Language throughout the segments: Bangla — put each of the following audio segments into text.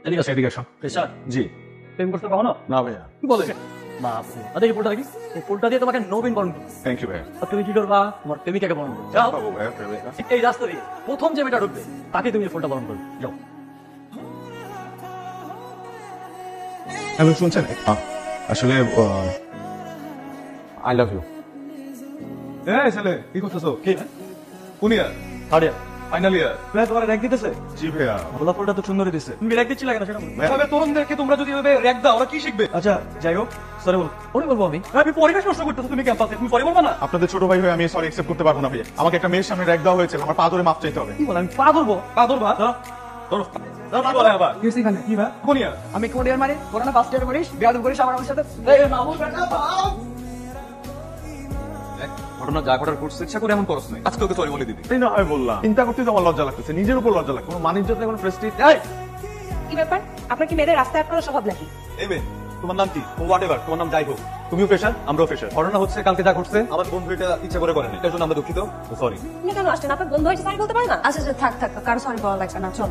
এদিকে আসো, এদিকে আসো। পেশা জি। প্রেম করতে কখনো? না ভাইয়া। কি বলে? বাপরে। এই ফুলটা দেখি। এই ফুলটা দিয়ে তোমাকে নবীন বরণ করবো। থ্যাংক ইউ ভাইয়া। আর তুমি কি করবা? তোমার প্রেমিকাকে বরণ করবে। যাও। বাবু ভাইয়া, প্রেমিকা। এই রাস্তা দিয়ে প্রথম যে মেয়েটা ঢুকবে তাকে তুমি এই ফুলটা বরণ করবে। যাও। হ্যালো, শুনছেন? আসলে আই লাভ ইউ। ছেলে কি করতেছো? কি? কোন ইয়ার? Third year. Final year? ভাই তোমার র্যাঙ্ক দিতেছে? জি ভাইয়া। গোলাপ ফুলটা তো সুন্দরই দিছে। তুমি র্যাঙ্ক দিচ্ছিলে কেন সেটা বলো। এভাবে তরুণদেরকে তোমরা যদি এভাবে র্যাক দাও ওরা কি শিখবে? আচ্ছা যাই হোক, সরি বলো। পরে বলবো আমি। আমি পরিবেশ নষ্ট করতেছো তুমি ক্যাম্পাসে। তুমি পরে বলবো না? আপনাদের ছোট ভাই হয়ে আমি সরি অ্যাকসেপ্ট করতে পারবো না ভাইয়া। আমাকে একটা মেয়ের সামনে র্যাক দেওয়া হয়েছে, আমার পা ধরে মাপ চাইতে হবে। কি বল? আমি পা ধরবো? পা ধরবা? ধরো। ধরো। কি বলে আবার? কি হইছে এখানে? কি ভাই? কোন ইয়ার? আমি কোন ইয়ার মানে? কোন না ফার্স্ট ইয়ার করিস? বিয়াদব করিস আমার সাথে? এই মামুর বেটা বাপ। ঘটনা যা ঘটার করছে ইচ্ছা করে এমন করছ না। আজকে ওকে সরি বলে দিবি। এই না হয় বললাম। চিন্তা করতে তো আমার লজ্জা লাগতেছে, নিজের উপর লজ্জা লাগে। কোনো মানিজ্যত নেই, কোনো প্রেস্টিজ। এই কি ব্যাপার? আপনার কি মেয়েদের রাস্তায় আটকানোর স্বভাব নাকি? এই মেয়ে, তোমার নাম কি? হোয়াট এভার, তোমার নাম যাই হোক, তুমিও ফ্রেশার, আমরাও ফ্রেশার। ঘটনা হচ্ছে কালকে যা ঘটছে আমার বন্ধু এটা ইচ্ছা করে করেনি, এটার জন্য আমরা দুঃখিত। সরি। আপনি কেন আসছেন? আপনার বন্ধু হয়েছে সরি বলতে পারে না? আচ্ছা আচ্ছা, থাক থাক, কারো সরি বলা লাগবে না, চল।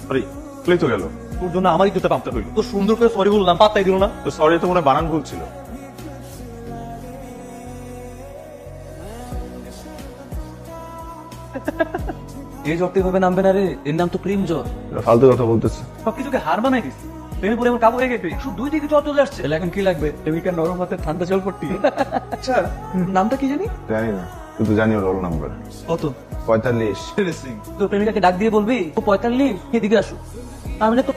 সরি, প্লে তো গেল। তোর জন্য আমারই জুতা পাম্পটা হইল। তো সুন্দর করে সরি বললাম, পাত্তাই দিল না। তো সরি তো মনে হয় বানান ভুল ছিল। এই জ্বরতে ভাবে নামবে না রে, এর নাম তো প্রেম জ্বর। ফালতু কথা বলতেছে। সবকিছুকে হার বানাই দিস। প্রেমে পরে আমার কাবু হয়ে গেছে, শুধু 2 দিকে জ্বর চলে আসছে। এখন কি লাগবে? প্রেমিকার নরম হাতে ঠান্ডা জল পড়তি। আচ্ছা, নামটা কি জানি? জানি না, কিন্তু জানি ওর রোল নাম্বার কত? 45। তো প্রেমিকাকে ডাক দিয়ে বলবি ও 45, এদিকে আসো। আমি না তো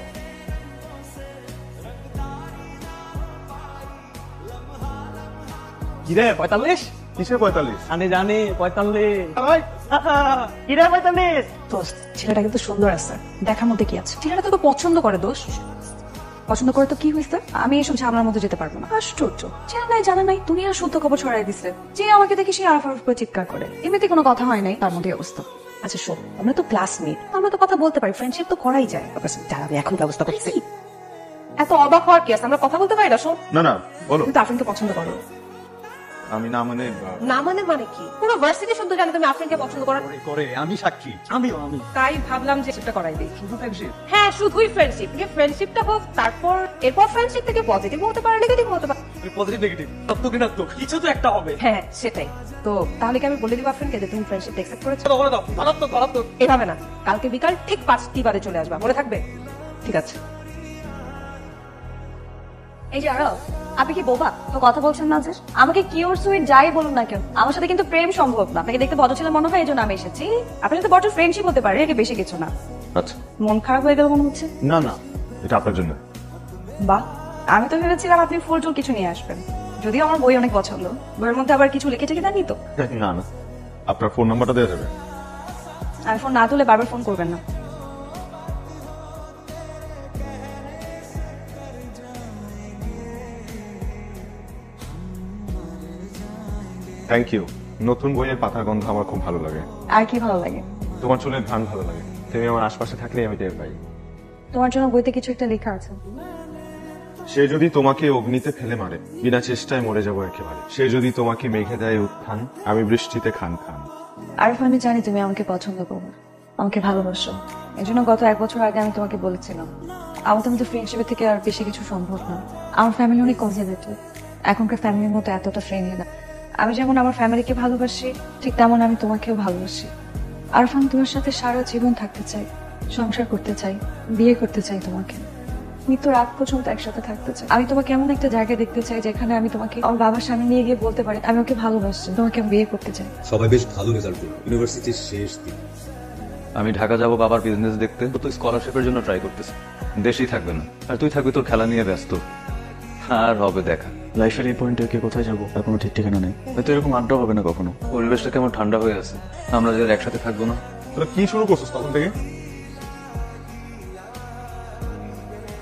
কি রে 45? কিসের 45? জানি জানি 45। কি রে 45? দোস্ত, ছেলেটা কিন্তু সুন্দর আছে, দেখার মধ্যে কি আছে? ছেলেটা তোকে পছন্দ করে। দোষ পছন্দ করে তো কি হয়েছে? আমি এসব ঝামেলার মধ্যে যেতে পারবো না। আশ্চর্য, ছেলে নাই জানা নাই, তুমি আর শুদ্ধ খবর ছড়াই দিচ্ছে। যে আমাকে দেখি সে আরফ আরফ করে চিৎকার করে। এমনিতে কোনো কথা হয় নাই, তার মধ্যে অবস্থা। আচ্ছা শোন, আমরা তো ক্লাসমেট, আমরা তো কথা বলতে পারি, ফ্রেন্ডশিপ তো করাই যায়। দাঁড়াবে, এখন ব্যবস্থা করছি। এত অবাক হওয়ার কি আছে? আমরা কথা বলতে পারি না। শোন, না না, বলো। তুমি তো আফরিনকে পছন্দ করো। আমি না মানে না মানে মানে কি? পুরো ভার্সিটি শুদ্ধ জানে তুমি আফরিনকে পছন্দ করো। করে আমি সাক্ষী। আমি তাই ভাবলাম যে সেটা করাই দিই। শুধু ফ্রেন্ডশিপ? হ্যাঁ, শুধুই ফ্রেন্ডশিপ। যে ফ্রেন্ডশিপটা হোক, তারপর এরপর ফ্রেন্ডশিপ থেকে পজিটিভ হতে পারে, নেগেটিভ হতে পারে। পজিটিভ নেগেটিভ সব তো ঋণাত্মক, কিছু তো একটা হবে। হ্যাঁ সেটাই তো। তাহলে কি আমি বলে দিব আফরিনকে যে তুমি ফ্রেন্ডশিপ অ্যাকসেপ্ট করেছো? বলে দাও, মারাত্মক মারাত্মক। এভাবে না, কালকে বিকাল ঠিক 5টি বাজে চলে আসবা, মনে থাকবে? ঠিক আছে। এই যে আরো, আপনি কি বোবা? তো কথা বলছেন না যে? আমাকে কিউর সুইট যাই বলুন না কেন, আমার সাথে কিন্তু প্রেম সম্ভব না। আপনাকে দেখতে ভদ্র ছেলে মনে হয়, এই জন্য আমি এসেছি। আপনার সাথে বড় ফ্রেন্ডশিপ হতে পারে, একে বেশি কিছু না। আচ্ছা। মন খারাপ হয়ে গেল মনে হচ্ছে। না না, এটা আপনার জন্য। বাহ, আমি তো ভেবেছিলাম আপনি ফুল টুল কিছু নিয়ে আসবেন। যদিও আমার বই অনেক পছন্দ, বইয়ের মধ্যে আবার কিছু লিখে টেকে জানি তো। না না, আপনার ফোন নাম্বারটা দেওয়া যাবে? আমি ফোন না তুলে বারবার ফোন করবেন না। Thank you. নতুন বইয়ের পাতার গন্ধ আমার খুব ভালো লাগে। আর কি ভালো লাগে? তোমার চুলের ঘ্রাণ ভালো লাগে। তুমি আমার আশপাশে থাকলেই আমি টের পাই। তোমার জন্য বইতে কিছু একটা লেখা আছে। সে যদি তোমাকে অগ্নিতে ফেলে মারে, বিনা চেষ্টায় মরে যাবো একেবারে। সে যদি তোমাকে মেঘে দেয় উত্থান, আমি বৃষ্টিতে খান খান। আরিফ, আমি জানি তুমি আমাকে পছন্দ করো, আমাকে ভালোবাসো। এই জন্য গত 1 বছর আগে আমি তোমাকে বলেছিলাম আমাদের মধ্যে ফ্রেন্ডশিপের থেকে আর বেশি কিছু সম্ভব না। আমার ফ্যামিলি অনেক কনজারভেটিভ, এখনকার ফ্যামিলির মতো এতটা ফ্রেন্ডলি না। আমি যেমন আমার ফ্যামিলিকে ভালোবাসি, ঠিক তেমন আমি তোমাকেও ভালোবাসি। আরিফ, আমি তোমার সাথে সারা জীবন থাকতে চাই, সংসার করতে চাই, বিয়ে করতে চাই তোমাকে। মৃত্যুর রাত পর্যন্ত একসাথে থাকতে চাই। আমি তোমাকে এমন একটা জায়গায় দেখতে চাই যেখানে আমি তোমাকে আমার বাবার সামনে নিয়ে গিয়ে বলতে পারি আমি ওকে ভালোবাসি, তোমাকে আমি বিয়ে করতে চাই। সবাই বেশ ভালো রেজাল্ট করলো, ইউনিভার্সিটির শেষ দিন। আমি ঢাকা যাব বাবার বিজনেস দেখতে, তো তুই স্কলারশিপের জন্য ট্রাই করতেছিস। দেশেই থাকবে না, আর তুই থাকবি তোর খেলা নিয়ে ব্যস্ত। আর হবে দেখা। লাইফের এই পয়েন্টে কে কোথায় যাবো তার কোনো ঠিক ঠিকানা নেই। হয়তো এরকম আড্ডা হবে না কখনো। পরিবেশটা কেমন ঠান্ডা হয়ে আছে, আমরা যে একসাথে থাকবো না। তোরা কি শুরু করছিস তখন থেকে?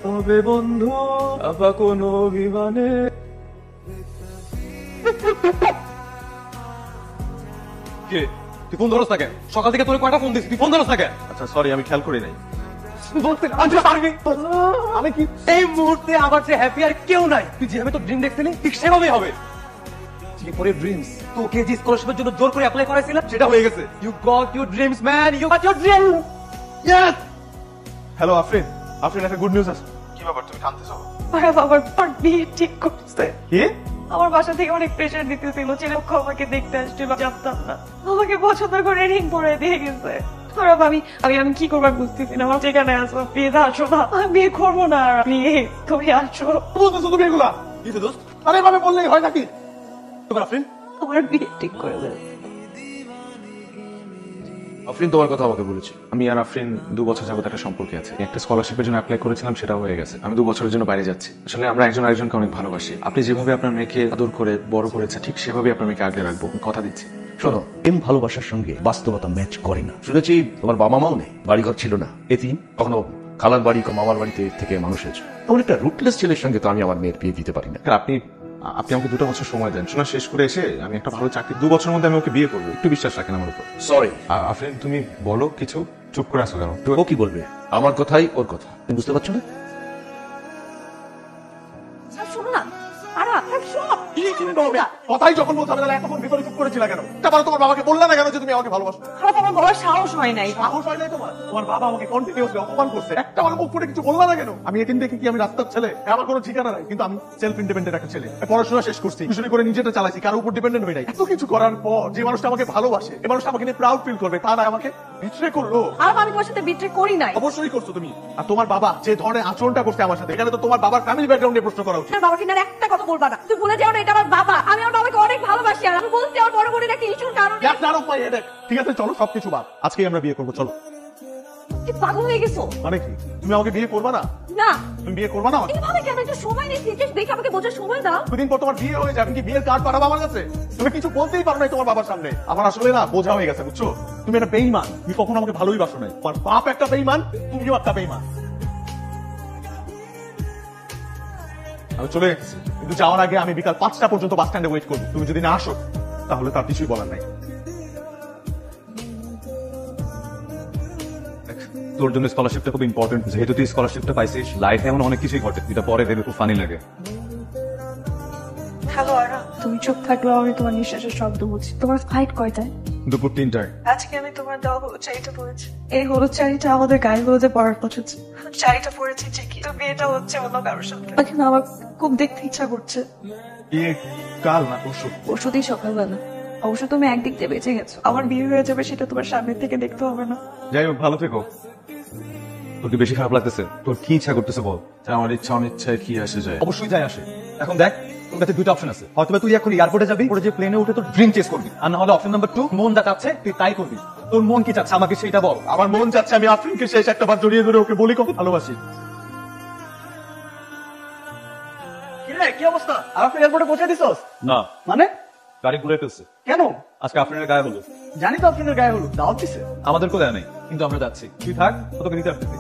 তবে বন্ধু আবা কোনো বিমানে। কে? তুই ফোন ধরস না কেন? সকাল থেকে তোর কয়টা ফোন দিছিস, তুই ফোন ধরস না কেন? আচ্ছা সরি, আমি খেয়াল করি নাই। আমি কি এই মুহূর্তে আমার চেয়ে হ্যাপি আর কেউ নাই। তুই যেভাবে তোর ড্রিম দেখছিলি ঠিক সেভাবেই হবে। পরের ড্রিমস তোকে যে স্কলারশিপের জন্য জোর করে অ্যাপ্লাই করাইছিলাম সেটা হয়ে গেছে। You got your dreams man, you got your dream. Yes. Hello Afrin, Afrin, একটা গুড নিউজ আছে। কি ব্যাপার, তুমি কাঁদতেছো? আরাফ আমার বিয়ে ঠিক করছে। কি? আমার বাসা থেকে অনেক প্রেশার দিতেছিল, ছেলেপক্ষ আমাকে দেখতে আসছিল, জানতাম না। আমাকে পছন্দ করে রিং পরে দিয়ে গেছে। আরাফ আমি কি করবার বুঝতেছি না। আমার যেখানে আসো, বিয়ে আসো না, আমি বিয়ে করবো না। আর প্লিজ তুমি আসো। বলতেছো তুমি এগুলা? কি দোস্ত, আরে এভাবে বললেই হয় নাকি? তোমার আফরিন, আমার বিয়ে ঠিক করে দেবে। আফরিন তোমার কথা আমাকে বলেছে। আমি আর আফরিন 2 বছর যাবত একটা সম্পর্কে আছে। একটা স্কলারশিপের জন্য অ্যাপ্লাই করেছিলাম, সেটা হয়ে গেছে। আমি 2 বছরের জন্য বাইরে যাচ্ছি। আসলে আমরা একজন আরেকজনকে অনেক ভালোবাসি। আপনি যেভাবে আপনার মেয়েকে আদর করে বড় করেছেন, ঠিক সেভাবে আপনার মেয়েকে আগলে রাখবো, কথা দিচ্ছি। শোনো, প্রেম ভালোবাসার সঙ্গে বাস্তবতা ম্যাচ করে না। শুনেছি তোমার বাবা মাও নেই, বাড়িঘর ছিল না, এতিম, কখনো খালার বাড়ি মামার বাড়িতে থেকে মানুষ হয়েছে। তেমন একটা রুটলেস ছেলের সঙ্গে তো আমি আমার মেয়ের বিয়ে দিতে পারি না। আপনি আমাকে 2 বছর সময় দেন, শোনা শেষ করে এসে আমি একটা ভালো চাকরি 2 বছরের মধ্যে আমি ওকে বিয়ে করবো। একটু বিশ্বাস রাখেন আমার উপর। সরি। আফরিন, তুমি বলো কিছু, চুপ করে আসো কেন? ও কি বলবে? আমার কথাই ওর কথা, তুমি বুঝতে পারছো না? শোনো না আরাফ, শোনো। কথাই যখন বলতে হবে তাহলে এতক্ষণ ভিতরে চুপ করেছিল কেন? তারপরে তোমার বাবাকে বললা না কেন যে তুমি আমাকে ভালোবাসো? আরাফ আমার বলার সাহস হয় নাই। সাহস হয় নাই তোমার? তোমার বাবা আমাকে কন্টিনিউয়াসলি অপমান করছে, একটা আমার মুখ ফুটে কিছু বললা না কেন? আমি এতিম দেখে কি আমি রাস্তার ছেলে? আমার কোনো ঠিকানা নাই, কিন্তু আমি সেলফ ইন্ডিপেন্ডেন্ট একটা ছেলে। পড়াশোনা শেষ করছি, টিউশনি করে নিজেটা চালাইছি, কারোর উপর ডিপেন্ডেন্ট হই নাই। এত কিছু করার পর যে মানুষটা আমাকে ভালোবাসে, এই মানুষটা আমাকে নিয়ে প্রাউড ফিল করবে, তা না আমাকে বিট্রে করলো। আরাফ আমি তোমার সাথে বিট্রে করি নাই। অবশ্যই করছো তুমি। আর তোমার বাবা যে ধরনের আচরণটা করছে আমার সাথে, এখানে তো তোমার বাবার ফ্যামিলি ব্যাকগ্রাউন্ড নিয়ে প্রশ্ন করা উচিত। আমার বাবাকে না একটা কথা বলবা না। তুমি ভুলে যাও না, এটা আমার বাবা। আমি আমার বাবাকে অনেক ভালোবাসি। আর আমি বলছি আমার বড় বোনের একটা ইস্যুর কারণে। That's none of my headache. ঠিক আছে, চলো সবকিছু বাদ, আজকেই আমরা বিয়ে করবো, চলো। কি পাগল হয়ে গেছো? মানে কি, তুমি আমাকে বিয়ে করবা না? না তুমি বিয়ে করবা না আমাকে? এইভাবে কেন? একটু সময় নিচ্ছি, just দেখে আমাকে বোঝার সময় দাও। 2 দিন পর তোমার বিয়ে হয়ে যাবে, কি বিয়ের কার্ড পাঠাবো আমার কাছে? তুমি কিছু বলতেই পারো না তোমার বাবার সামনে। আমার আসলে না বোঝা হয়ে গেছে, বুঝছো? তুমি একটা বেঈমান, তুমি কখনো আমাকে ভালোই বাসো নাই। তোমার বাপ একটা বেঈমান, তুমিও একটা বেঈমান। আমি চলে গেছি, কিন্তু যাওয়ার আগে আমি বিকাল 5টা পর্যন্ত বাস স্ট্যান্ডে ওয়েট করবো। তুমি যদি না আসো তাহলে তার কিছুই বলার নাই। তোর জন্য স্কলারশিপটা খুব ইম্পর্টেন্ট। যেহেতু তুই স্কলারশিপটা পাইছিস, লাইফে এমন অনেক কিছুই ঘটে, যেটা পরে ভেবে খুব ফানি লাগে। হ্যালো আরাফ, তুমি চুপ থাকলেও আমি তোমার নিঃশ্বাসের শব্দ বুঝি। তোমার ফ্লাইট কয়টায়? দুপুর 3টায়। আজকে আমি তোমার দেওয়া হলুদ শাড়িটা পরেছি। এই হলুদ শাড়িটা আমাদের গায়ে হলুদে পরার পড়েছে। শাড়িটা পরেছি ঠিকই, তো বিয়েটা হচ্ছে অন্য কারোর সাথে। এখন আমার খুব দেখতে ইচ্ছা করছে। বিয়ে কাল না পরশু? পরশুদিন সকালবেলা। অবশ্য তুমি একদিক দিয়ে বেঁচে গেছো, আমার বিয়ে হয়ে যাবে সেটা তোমার সামনে থেকে দেখতে হবে না। যাই হোক, ভালো থেকো। তোর কি বেশি খারাপ লাগতেছে? তোর কি ইচ্ছা করতেছে বল। আমার ইচ্ছা অনিচ্ছায় কি আসে যায়? অবশ্যই যায় আসে। এখন দেখ, তোর কাছে 2টা অপশন আছে। হয়তো তুই এখন এয়ারপোর্টে যাবি, পরে যে প্লেনে উঠে তোর ড্রিম চেস করবি, আর না হলে অপশন নাম্বার 2, মন যা চাচ্ছে তুই তাই করবি। তোর মন কি চাচ্ছে আমাকে সেটা বল। আমার মন যাচ্ছে আমি আফরিনকে শেষ একটা বার জড়িয়ে ধরে ওকে বলি কত ভালোবাসি। কি অবস্থা? আরাফ এয়ারপোর্টে পৌঁছে দিছস? না, মানে গাড়ি ঘুরে ফেলছে। কেন? আজকে আফরিনের গায়ে হলো। জানি তো আপনাদের গায়ে হলুদ দাওয়াত দিছে। আমাদেরকেও দেয় নাই, কিন্তু আমরা যাচ্ছি। তুই থাক, তোকে দিতে আসতেছি।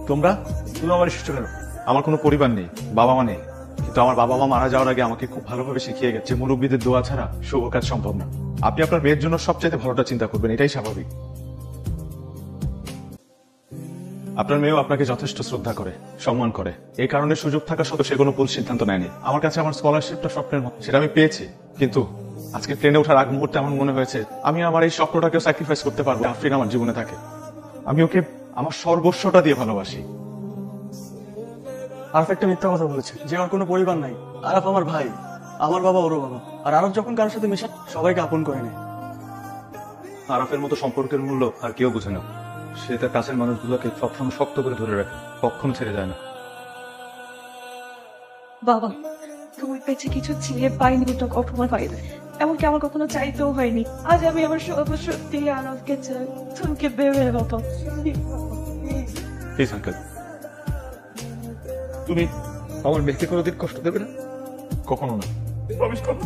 তোমরা তুমি আমার শিষ্য কেন? আমার কোনো পরিবার নেই, বাবা মা নেই, কিন্তু আমার বাবা মা মারা যাওয়ার আগে আমাকে খুব ভালোভাবে শিখিয়ে গেছে মুরব্বীদের দোয়া ছাড়া শুভ কাজ সম্ভব না। আপনি আপনার মেয়ের জন্য সবচাইতে ভালোটা চিন্তা করবেন, এটাই স্বাভাবিক। আপনার মেয়েও আপনাকে যথেষ্ট শ্রদ্ধা করে, সম্মান করে। এই কারণে সুযোগ থাকা সত্ত্বেও সে কোনো ভুল সিদ্ধান্ত নেয়নি। আমার কাছে আমার স্কলারশিপটা স্বপ্নের মতো, সেটা আমি পেয়েছি। কিন্তু আজকে ট্রেনে ওঠার আগ মুহূর্তে আমার মনে হয়েছে আমি আমার এই স্বপ্নটাকেও স্যাক্রিফাইস করতে পারবো। আফরিন আমার জীবনে থাকে, আমি ওকে আমার সর্বস্বটা দিয়ে ভালোবাসি। আরাফ একটা মিথ্যা কথা বলেছে যে আমার কোনো পরিবার নাই। আরাফ আমার ভাই, আমার বাবা ওরও বাবা। আর আরাফ যখন কারোর সাথে মেশে সবাইকে আপন করে নেয়। আরাফের মতো সম্পর্কের মূল্য আর কেউ বুঝে না। সে তার কাছের মানুষগুলোকে সবসময় শক্ত করে ধরে রাখে, কখনো ছেড়ে যায় না। বাবা, তুমি পেয়েছে কিছু চেয়ে পাইনি, ওটা কখনো পাইনি, এমনকি আমার কখনো চাইতেও হয়নি। আজ আমি আমার সত্যি আরাফকে চাই, তুমি ভেবে মতো। প্লিজ আঙ্কেল, তুমি আমার মেয়েকে কোনোদিন কষ্ট দেবে না? কখনো না, প্রমিস করো।